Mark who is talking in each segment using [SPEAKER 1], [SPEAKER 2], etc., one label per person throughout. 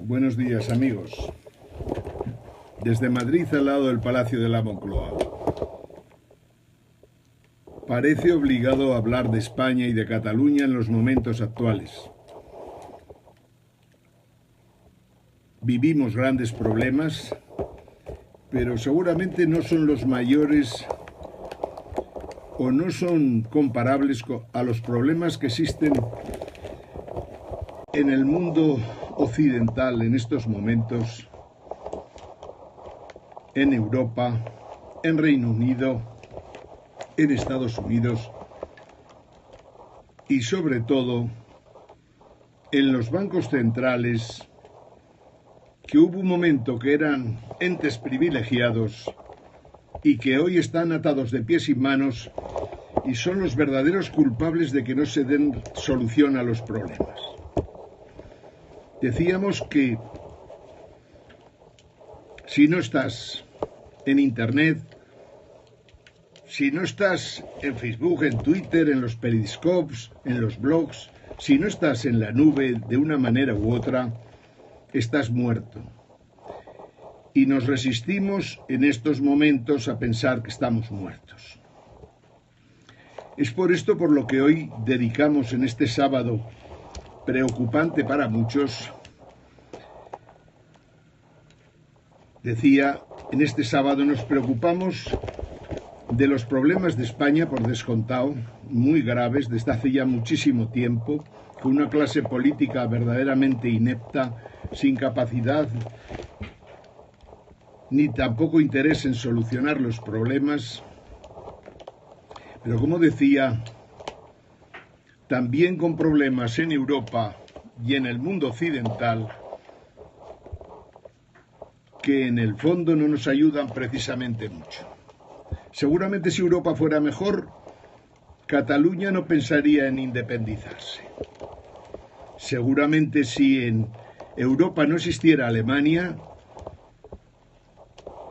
[SPEAKER 1] Buenos días, amigos. Desde Madrid, al lado del Palacio de la Moncloa. Parece obligado a hablar de España y de Cataluña en los momentos actuales. Vivimos grandes problemas, pero seguramente no son los mayores o no son comparables a los problemas que existen en el mundo occidental en estos momentos, en Europa, en Reino Unido, en Estados Unidos y sobre todo en los bancos centrales, que hubo un momento que eran entes privilegiados y que hoy están atados de pies y manos y son los verdaderos culpables de que no se den solución a los problemas. Decíamos que si no estás en Internet, si no estás en Facebook, en Twitter, en los periscopes, en los blogs, si no estás en la nube de una manera u otra, estás muerto. Y nos resistimos en estos momentos a pensar que estamos muertos. Es por esto por lo que hoy dedicamos en este sábado preocupante para muchos. Decía, en este sábado nos preocupamos de los problemas de España, por descontado, muy graves, desde hace ya muchísimo tiempo, con una clase política verdaderamente inepta, sin capacidad ni tampoco interés en solucionar los problemas. Pero como decía, también con problemas en Europa y en el mundo occidental, que en el fondo no nos ayudan precisamente mucho. Seguramente si Europa fuera mejor, Cataluña no pensaría en independizarse. Seguramente si en Europa no existiera Alemania,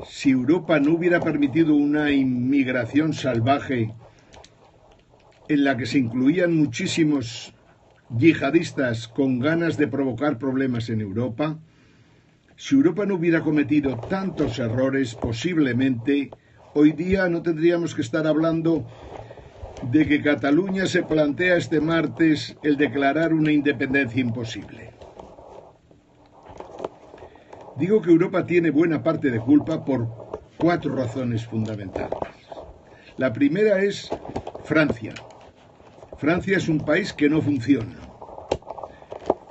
[SPEAKER 1] si Europa no hubiera permitido una inmigración salvaje en la que se incluían muchísimos yihadistas con ganas de provocar problemas en Europa, si Europa no hubiera cometido tantos errores, posiblemente hoy día no tendríamos que estar hablando de que Cataluña se plantea este martes el declarar una independencia imposible. Digo que Europa tiene buena parte de culpa por 4 razones fundamentales. La primera es Francia. Francia es un país que no funciona.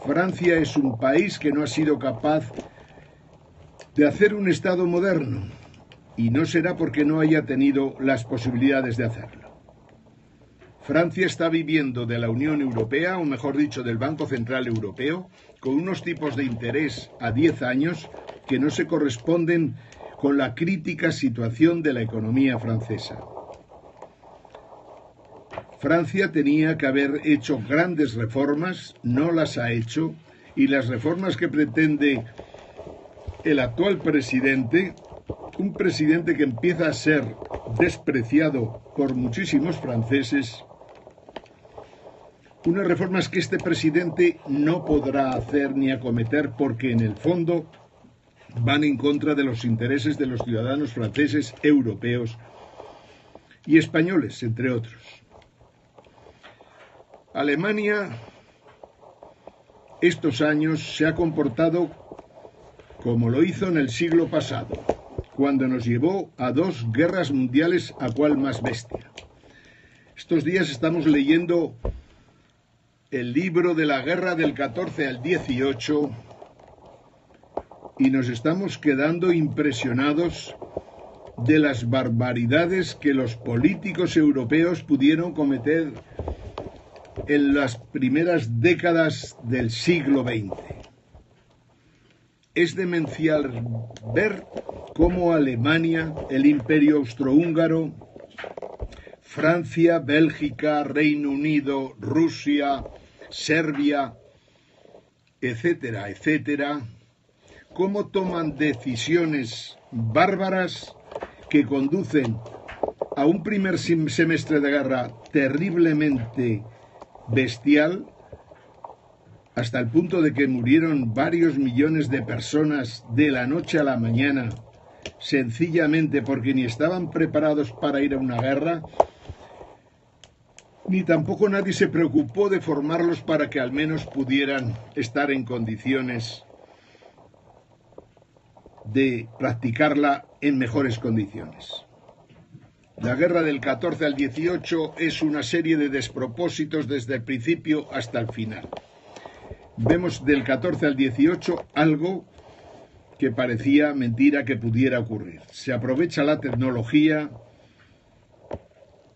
[SPEAKER 1] Francia es un país que no ha sido capaz de hacer un Estado moderno, y no será porque no haya tenido las posibilidades de hacerlo. Francia está viviendo de la Unión Europea, o mejor dicho, del Banco Central Europeo, con unos tipos de interés a 10 años que no se corresponden con la crítica situación de la economía francesa. Francia tenía que haber hecho grandes reformas, no las ha hecho, y las reformas que pretende el actual presidente, un presidente que empieza a ser despreciado por muchísimos franceses, unas reformas que este presidente no podrá hacer ni acometer porque en el fondo van en contra de los intereses de los ciudadanos franceses, europeos y españoles, entre otros. Alemania estos años se ha comportado como lo hizo en el siglo pasado, cuando nos llevó a 2 guerras mundiales a cual más bestia. Estos días estamos leyendo el libro de la guerra del 14 al 18 y nos estamos quedando impresionados de las barbaridades que los políticos europeos pudieron cometer en las primeras décadas del siglo XX. Es demencial ver cómo Alemania, el Imperio Austrohúngaro, Francia, Bélgica, Reino Unido, Rusia, Serbia, etcétera, etcétera, cómo toman decisiones bárbaras que conducen a un primer semestre de guerra terriblemente bestial, hasta el punto de que murieron varios millones de personas de la noche a la mañana, sencillamente porque ni estaban preparados para ir a una guerra, ni tampoco nadie se preocupó de formarlos para que al menos pudieran estar en condiciones de practicarla en mejores condiciones. La guerra del 14 al 18 es una serie de despropósitos desde el principio hasta el final. Vemos del 14 al 18 algo que parecía mentira que pudiera ocurrir. Se aprovecha la tecnología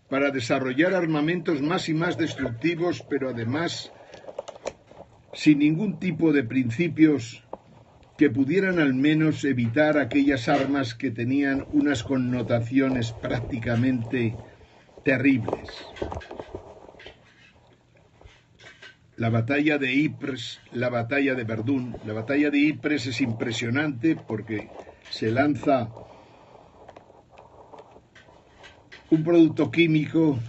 [SPEAKER 1] para desarrollar armamentos más y más destructivos, pero además sin ningún tipo de principios que pudieran al menos evitar aquellas armas que tenían unas connotaciones prácticamente terribles. La batalla de Ypres, la batalla de Verdún. La batalla de Ypres es impresionante porque se lanza un producto químico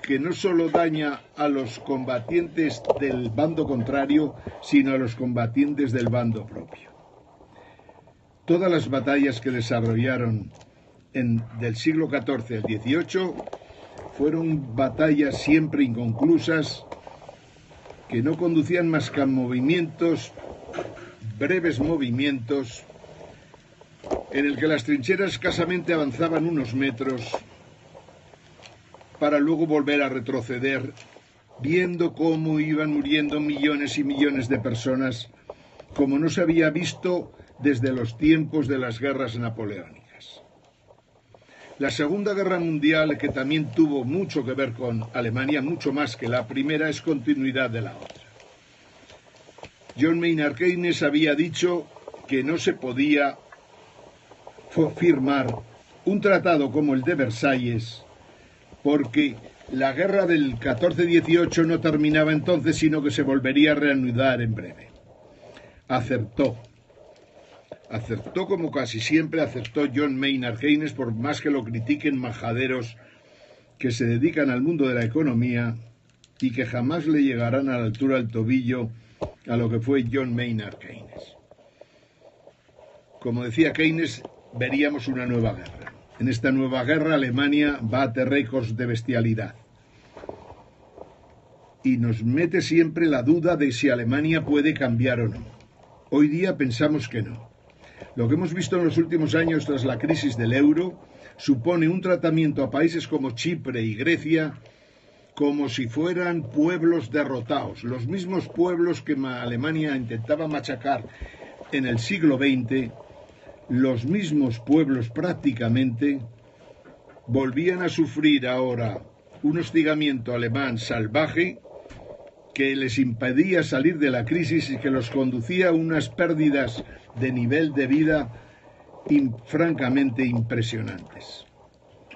[SPEAKER 1] que no solo daña a los combatientes del bando contrario, sino a los combatientes del bando propio. Todas las batallas que desarrollaron del siglo XIV al XVIII fueron batallas siempre inconclusas, que no conducían más que a movimientos, breves movimientos, en el que las trincheras escasamente avanzaban unos metros para luego volver a retroceder, viendo cómo iban muriendo millones y millones de personas, como no se había visto desde los tiempos de las guerras napoleónicas. La Segunda Guerra Mundial, que también tuvo mucho que ver con Alemania, mucho más que la primera, es continuidad de la otra. John Maynard Keynes había dicho que no se podía firmar un tratado como el de Versalles, porque la guerra del 14-18 no terminaba entonces, sino que se volvería a reanudar en breve. Acertó como casi siempre acertó John Maynard Keynes, por más que lo critiquen majaderos que se dedican al mundo de la economía y que jamás le llegarán a la altura del tobillo a lo que fue John Maynard Keynes. Como decía Keynes, veríamos una nueva guerra. En esta nueva guerra Alemania bate récords de bestialidad. Y nos mete siempre la duda de si Alemania puede cambiar o no. Hoy día pensamos que no. Lo que hemos visto en los últimos años tras la crisis del euro supone un tratamiento a países como Chipre y Grecia como si fueran pueblos derrotados, los mismos pueblos que Alemania intentaba machacar en el siglo XX. Los mismos pueblos prácticamente volvían a sufrir ahora un hostigamiento alemán salvaje que les impedía salir de la crisis y que los conducía a unas pérdidas de nivel de vida francamente impresionantes.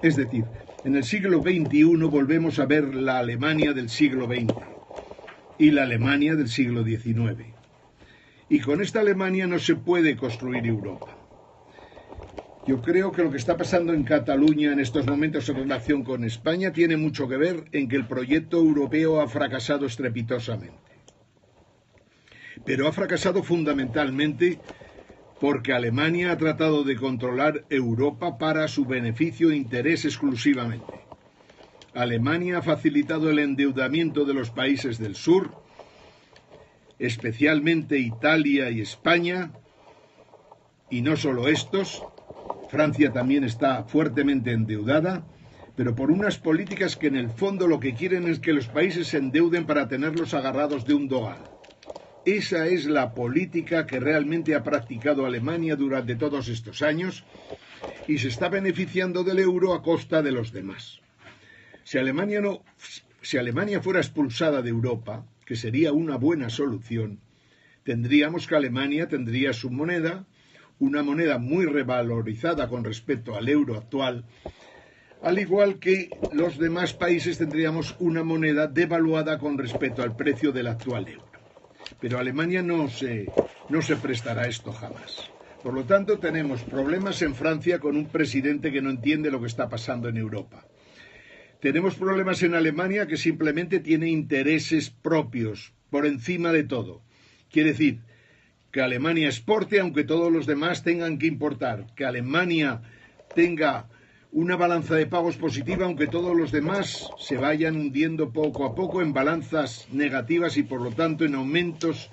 [SPEAKER 1] Es decir, en el siglo XXI volvemos a ver la Alemania del siglo XX y la Alemania del siglo XIX. Y con esta Alemania no se puede construir Europa. Yo creo que lo que está pasando en Cataluña en estos momentos en relación con España tiene mucho que ver en que el proyecto europeo ha fracasado estrepitosamente. Pero ha fracasado fundamentalmente porque Alemania ha tratado de controlar Europa para su beneficio e interés exclusivamente. Alemania ha facilitado el endeudamiento de los países del sur, especialmente Italia y España, y no solo estos. Francia también está fuertemente endeudada, pero por unas políticas que en el fondo lo que quieren es que los países se endeuden para tenerlos agarrados de un dogal. Esa es la política que realmente ha practicado Alemania durante todos estos años y se está beneficiando del euro a costa de los demás. Si Alemania fuera expulsada de Europa, que sería una buena solución, tendríamos que Alemania tendría su moneda, una moneda muy revalorizada con respecto al euro actual, al igual que los demás países tendríamos una moneda devaluada con respecto al precio del actual euro. Pero Alemania no se prestará a esto jamás. Por lo tanto, tenemos problemas en Francia con un presidente que no entiende lo que está pasando en Europa. Tenemos problemas en Alemania que simplemente tiene intereses propios por encima de todo. Quiere decir que Alemania exporte aunque todos los demás tengan que importar, que Alemania tenga una balanza de pagos positiva aunque todos los demás se vayan hundiendo poco a poco en balanzas negativas y por lo tanto en aumentos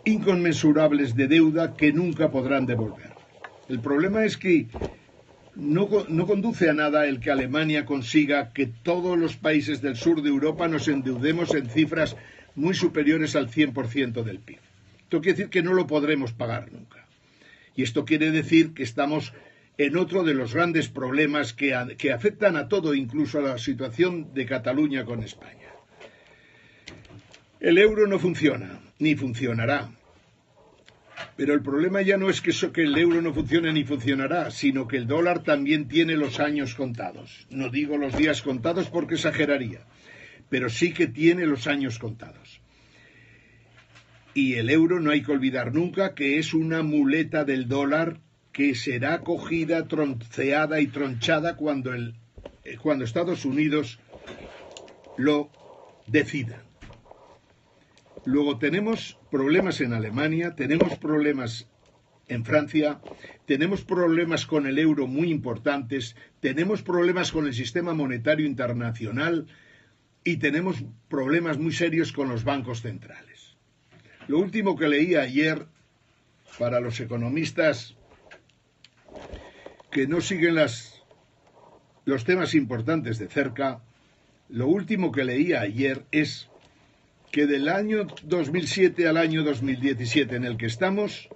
[SPEAKER 1] inconmensurables de deuda que nunca podrán devolver. El problema es que no conduce a nada el que Alemania consiga que todos los países del sur de Europa nos endeudemos en cifras muy superiores al 100% del PIB. Esto quiere decir que no lo podremos pagar nunca. Y esto quiere decir que estamos en otro de los grandes problemas que afectan a todo, incluso a la situación de Cataluña con España. El euro no funciona, ni funcionará. Pero el problema ya no es que el euro no funcione ni funcionará, sino que el dólar también tiene los años contados. No digo los días contados porque exageraría, pero sí que tiene los años contados. Y el euro no hay que olvidar nunca que es una muleta del dólar que será cogida, tronceada y tronchada cuando Estados Unidos lo decida. Luego tenemos problemas en Alemania, tenemos problemas en Francia, tenemos problemas con el euro muy importantes, tenemos problemas con el sistema monetario internacional y tenemos problemas muy serios con los bancos centrales. Lo último que leí ayer, para los economistas que no siguen los temas importantes de cerca, lo último que leí ayer es que del año 2007 al año 2017 en el que estamos,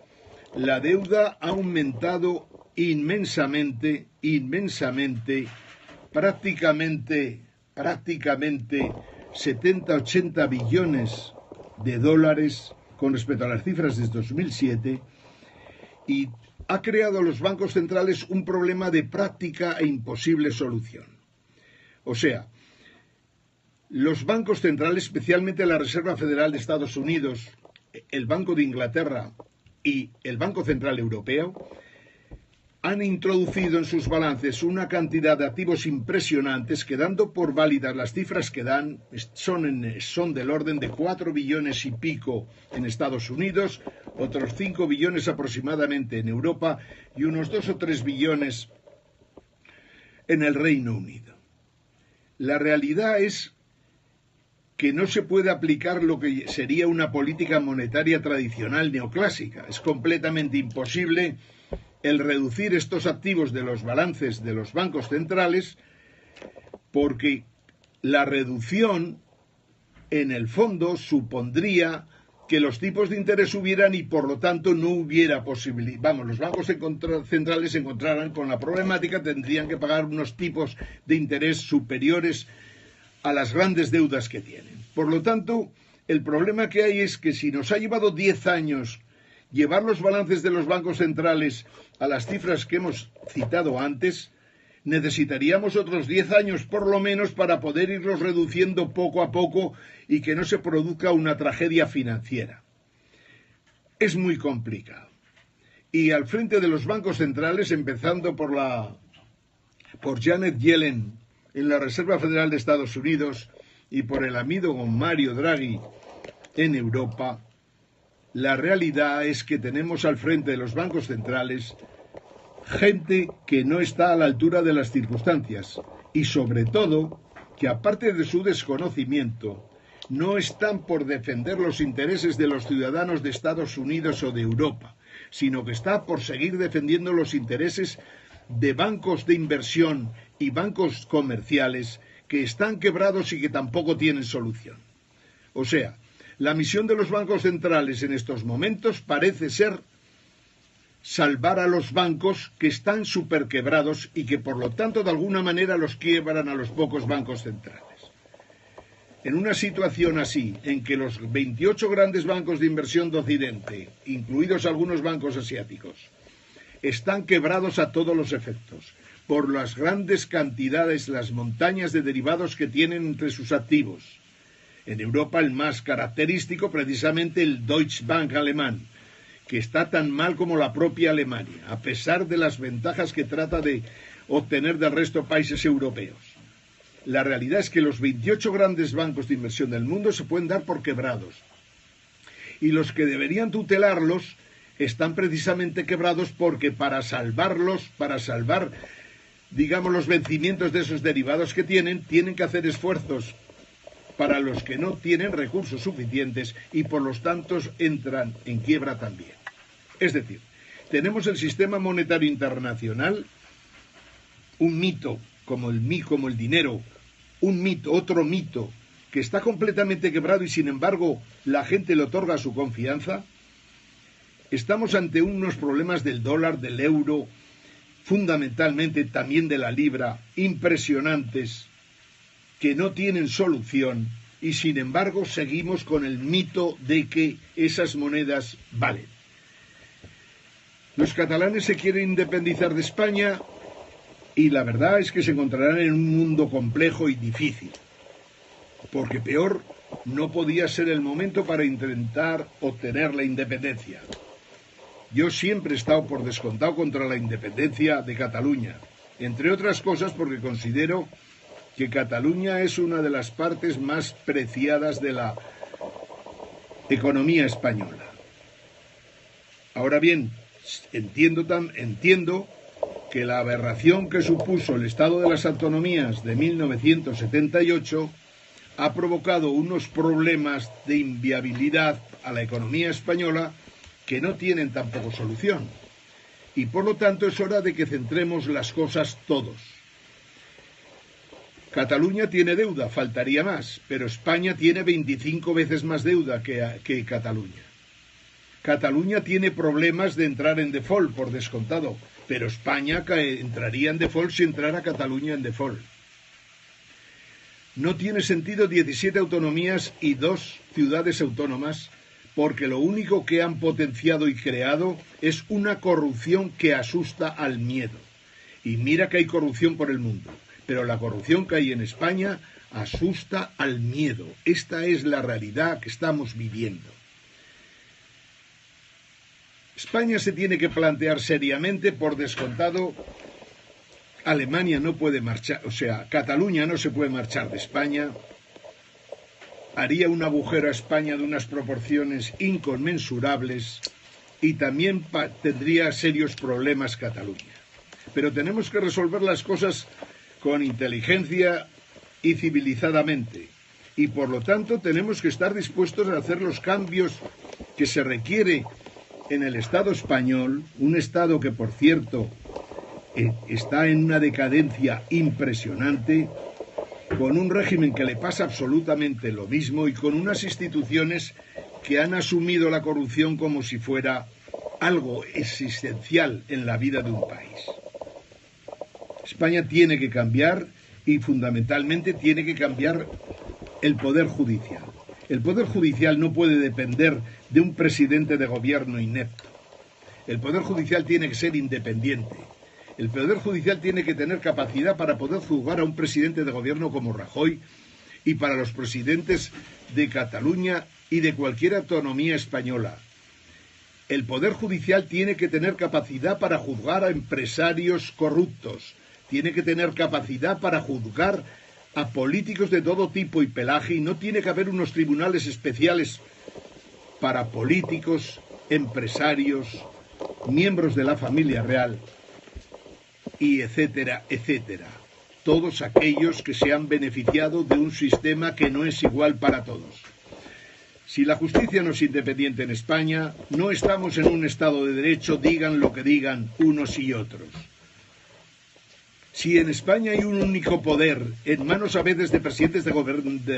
[SPEAKER 1] la deuda ha aumentado inmensamente, prácticamente 70-80 billones de dólares con respecto a las cifras de 2007 y ha creado a los bancos centrales un problema de práctica e imposible solución. O sea, los bancos centrales, especialmente la Reserva Federal de Estados Unidos, el Banco de Inglaterra y el Banco Central Europeo, han introducido en sus balances una cantidad de activos impresionantes que, dando por válidas las cifras que dan, son del orden de 4 billones y pico en Estados Unidos, otros 5 billones aproximadamente en Europa y unos 2 o 3 billones en el Reino Unido. La realidad es que no se puede aplicar lo que sería una política monetaria tradicional neoclásica. Es completamente imposible el reducir estos activos de los balances de los bancos centrales, porque la reducción en el fondo supondría que los tipos de interés subieran y por lo tanto no hubiera posibilidad. Los bancos centrales se encontraran con la problemática, tendrían que pagar unos tipos de interés superiores a las grandes deudas que tienen. Por lo tanto, el problema que hay es que si nos ha llevado 10 años llevar los balances de los bancos centrales a las cifras que hemos citado antes, necesitaríamos otros 10 años por lo menos para poder irlos reduciendo poco a poco y que no se produzca una tragedia financiera. Es muy complicado. Y al frente de los bancos centrales, empezando por Janet Yellen en la Reserva Federal de Estados Unidos y por el amigo Mario Draghi en Europa, la realidad es que tenemos al frente de los bancos centrales gente que no está a la altura de las circunstancias y sobre todo que aparte de su desconocimiento no están por defender los intereses de los ciudadanos de Estados Unidos o de Europa, sino que está por seguir defendiendo los intereses de bancos de inversión y bancos comerciales que están quebrados y que tampoco tienen solución. O sea, la misión de los bancos centrales en estos momentos parece ser salvar a los bancos que están superquebrados y que por lo tanto de alguna manera los quiebran a los pocos bancos centrales. En una situación así, en que los 28 grandes bancos de inversión de Occidente, incluidos algunos bancos asiáticos, están quebrados a todos los efectos, por las grandes cantidades, las montañas de derivados que tienen entre sus activos. En Europa el más característico, precisamente el Deutsche Bank alemán, que está tan mal como la propia Alemania, a pesar de las ventajas que trata de obtener del resto de países europeos. La realidad es que los 28 grandes bancos de inversión del mundo se pueden dar por quebrados. y los que deberían tutelarlos están precisamente quebrados porque para salvar, digamos, los vencimientos de esos derivados que tienen que hacer esfuerzos para los que no tienen recursos suficientes y por los tantos entran en quiebra también. Es decir, tenemos el sistema monetario internacional, un mito como el dinero, un mito, otro mito, que está completamente quebrado y sin embargo la gente le otorga su confianza. Estamos ante unos problemas del dólar, del euro, fundamentalmente también de la libra, impresionantes, que no tienen solución y sin embargo seguimos con el mito de que esas monedas valen. Los catalanes se quieren independizar de España y la verdad es que se encontrarán en un mundo complejo y difícil, porque peor no podía ser el momento para intentar obtener la independencia. Yo siempre he estado por descontado contra la independencia de Cataluña, entre otras cosas porque considero que Cataluña es una de las partes más preciadas de la economía española. Ahora bien, entiendo que la aberración que supuso el Estado de las Autonomías de 1978 ha provocado unos problemas de inviabilidad a la economía española que no tienen tampoco solución. Y por lo tanto es hora de que centremos las cosas todos. Cataluña tiene deuda, faltaría más, pero España tiene 25 veces más deuda que Cataluña. Cataluña tiene problemas de entrar en default, por descontado, pero España entraría en default si entrara Cataluña en default. No tiene sentido 17 autonomías y 2 ciudades autónomas, porque lo único que han potenciado y creado es una corrupción que asusta al miedo. Y mira que hay corrupción por el mundo, pero la corrupción que hay en España asusta al miedo. Esta es la realidad que estamos viviendo. España se tiene que plantear seriamente, por descontado, Alemania no puede marchar, Cataluña no se puede marchar de España, haría un agujero a España de unas proporciones inconmensurables y también tendría serios problemas Cataluña. Pero tenemos que resolver las cosas con inteligencia y civilizadamente, y por lo tanto tenemos que estar dispuestos a hacer los cambios que se requiere en el Estado español, un Estado que, por cierto, está en una decadencia impresionante, con un régimen que le pasa absolutamente lo mismo y con unas instituciones que han asumido la corrupción como si fuera algo existencial en la vida de un país. España tiene que cambiar y fundamentalmente tiene que cambiar el Poder Judicial. El Poder Judicial no puede depender de un presidente de gobierno inepto. El Poder Judicial tiene que ser independiente. El Poder Judicial tiene que tener capacidad para poder juzgar a un presidente de gobierno como Rajoy y para los presidentes de Cataluña y de cualquier autonomía española. El Poder Judicial tiene que tener capacidad para juzgar a empresarios corruptos. Tiene que tener capacidad para juzgar a políticos de todo tipo y pelaje y no tiene que haber unos tribunales especiales para políticos, empresarios, miembros de la familia real y etcétera, etcétera. Todos aquellos que se han beneficiado de un sistema que no es igual para todos. Si la justicia no es independiente en España, no estamos en un Estado de Derecho, digan lo que digan unos y otros. Si en España hay un único poder, en manos a veces de presidentes de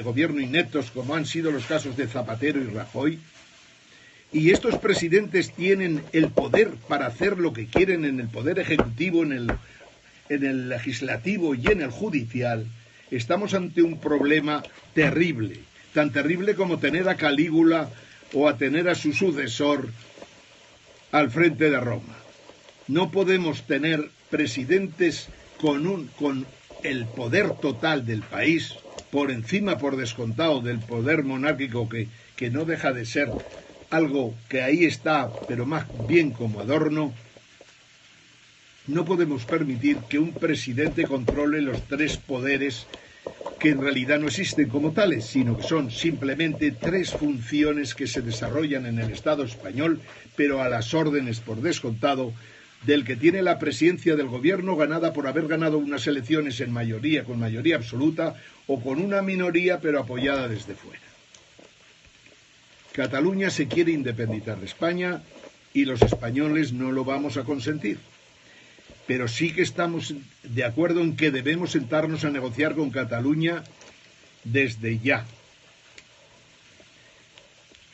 [SPEAKER 1] gobierno ineptos, como han sido los casos de Zapatero y Rajoy, y estos presidentes tienen el poder para hacer lo que quieren en el poder ejecutivo, en el legislativo y en el judicial, estamos ante un problema terrible, tan terrible como tener a Calígula o a tener a su sucesor al frente de Roma. No podemos tener presidentes con el poder total del país, por encima, por descontado, del poder monárquico que no deja de ser algo que ahí está, pero más bien como adorno. No podemos permitir que un presidente controle los tres poderes que en realidad no existen como tales, sino que son simplemente tres funciones que se desarrollan en el Estado español, pero a las órdenes, por descontado, del que tiene la presidencia del gobierno ganada por haber ganado unas elecciones en mayoría, con mayoría absoluta, o con una minoría, pero apoyada desde fuera. Cataluña se quiere independizar de España y los españoles no lo vamos a consentir. Pero sí que estamos de acuerdo en que debemos sentarnos a negociar con Cataluña desde ya.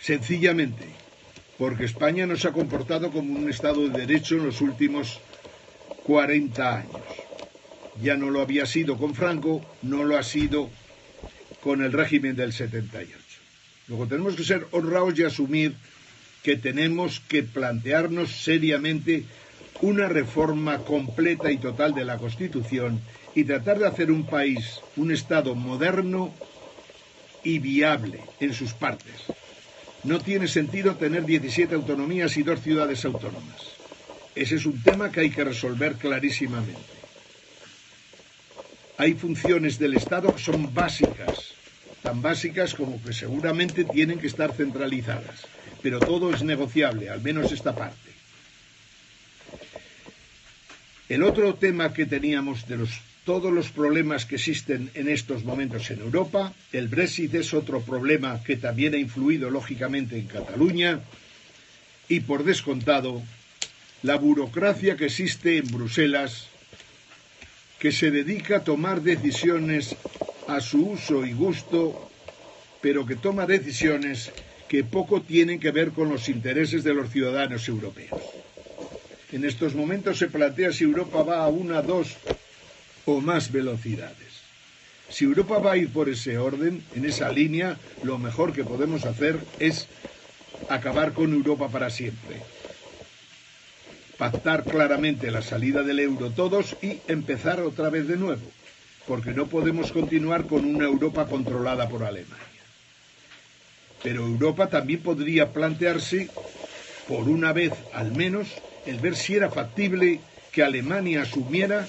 [SPEAKER 1] Sencillamente, porque España no se ha comportado como un Estado de Derecho en los últimos 40 años. Ya no lo había sido con Franco, no lo ha sido con el régimen del 78. Luego tenemos que ser honrados y asumir que tenemos que plantearnos seriamente una reforma completa y total de la Constitución y tratar de hacer un país, un Estado moderno y viable en sus partes. No tiene sentido tener 17 autonomías y 2 ciudades autónomas. Ese es un tema que hay que resolver clarísimamente. Hay funciones del Estado que son básicas, tan básicas como que seguramente tienen que estar centralizadas, pero todo es negociable, al menos esta parte. El otro tema que teníamos de todos los problemas que existen en estos momentos en Europa, el Brexit es otro problema que también ha influido lógicamente en Cataluña y por descontado la burocracia que existe en Bruselas, que se dedica a tomar decisiones a su uso y gusto, pero que toma decisiones que poco tienen que ver con los intereses de los ciudadanos europeos. En estos momentos se plantea si Europa va a 1, 2 o más velocidades. Si Europa va a ir por ese orden, en esa línea, lo mejor que podemos hacer es acabar con Europa para siempre. Pactar claramente la salida del euro todos y empezar otra vez de nuevo, porque no podemos continuar con una Europa controlada por Alemania. Pero Europa también podría plantearse, por una vez al menos, el ver si era factible que Alemania asumiera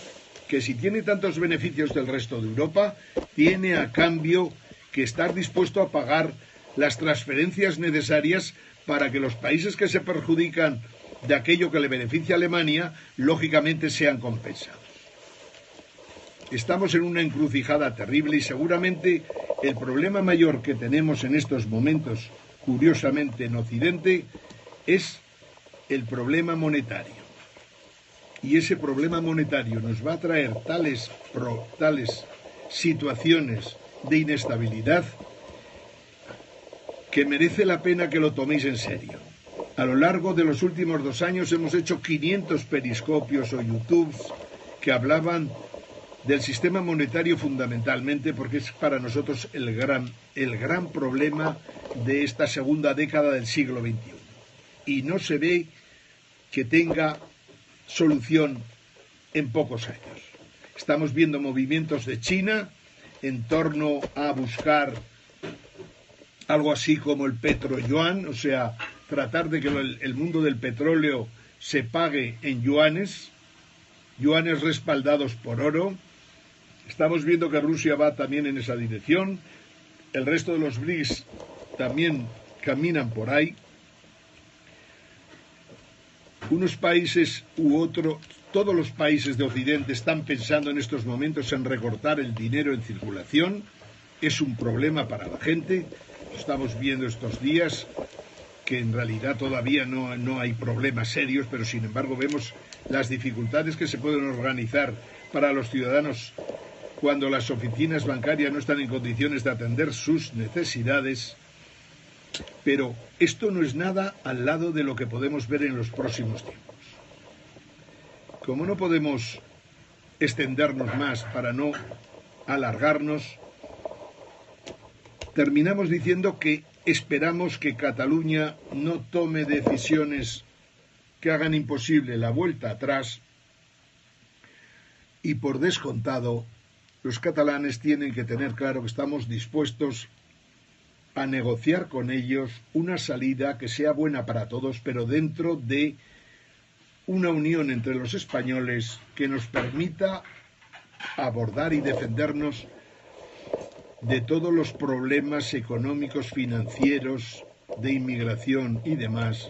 [SPEAKER 1] que si tiene tantos beneficios del resto de Europa, tiene a cambio que estar dispuesto a pagar las transferencias necesarias para que los países que se perjudican de aquello que le beneficia a Alemania, lógicamente sean compensados. Estamos en una encrucijada terrible y seguramente el problema mayor que tenemos en estos momentos, curiosamente en Occidente, es el problema monetario. Y ese problema monetario nos va a traer tales situaciones de inestabilidad que merece la pena que lo toméis en serio. A lo largo de los últimos 2 años hemos hecho 500 periscopios o YouTubes que hablaban del sistema monetario fundamentalmente porque es para nosotros el gran problema de esta segunda década del siglo XXI. Y no se ve que tenga solución en pocos años. Estamos viendo movimientos de China en torno a buscar algo así como el petroyuan, o sea, tratar de que el mundo del petróleo se pague en yuanes respaldados por oro. Estamos viendo que Rusia va también en esa dirección. El resto de los BRICS también caminan por ahí. Unos países u otros, todos los países de Occidente están pensando en estos momentos en recortar el dinero en circulación. Es un problema para la gente. Estamos viendo estos días que en realidad todavía no hay problemas serios, pero sin embargo vemos las dificultades que se pueden organizar para los ciudadanos cuando las oficinas bancarias no están en condiciones de atender sus necesidades. Pero esto no es nada al lado de lo que podemos ver en los próximos tiempos. Como no podemos extendernos más para no alargarnos, terminamos diciendo que esperamos que Cataluña no tome decisiones que hagan imposible la vuelta atrás y, por descontado, los catalanes tienen que tener claro que estamos dispuestos a negociar con ellos una salida que sea buena para todos, pero dentro de una unión entre los españoles que nos permita abordar y defendernos de todos los problemas económicos, financieros, de inmigración y demás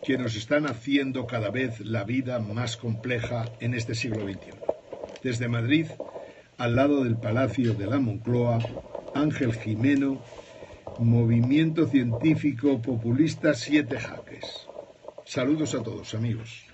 [SPEAKER 1] que nos están haciendo cada vez la vida más compleja en este siglo XXI. Desde Madrid, al lado del Palacio de la Moncloa, Ángel Gimeno, Movimiento Científico Populista 7 Jaques. Saludos a todos, amigos.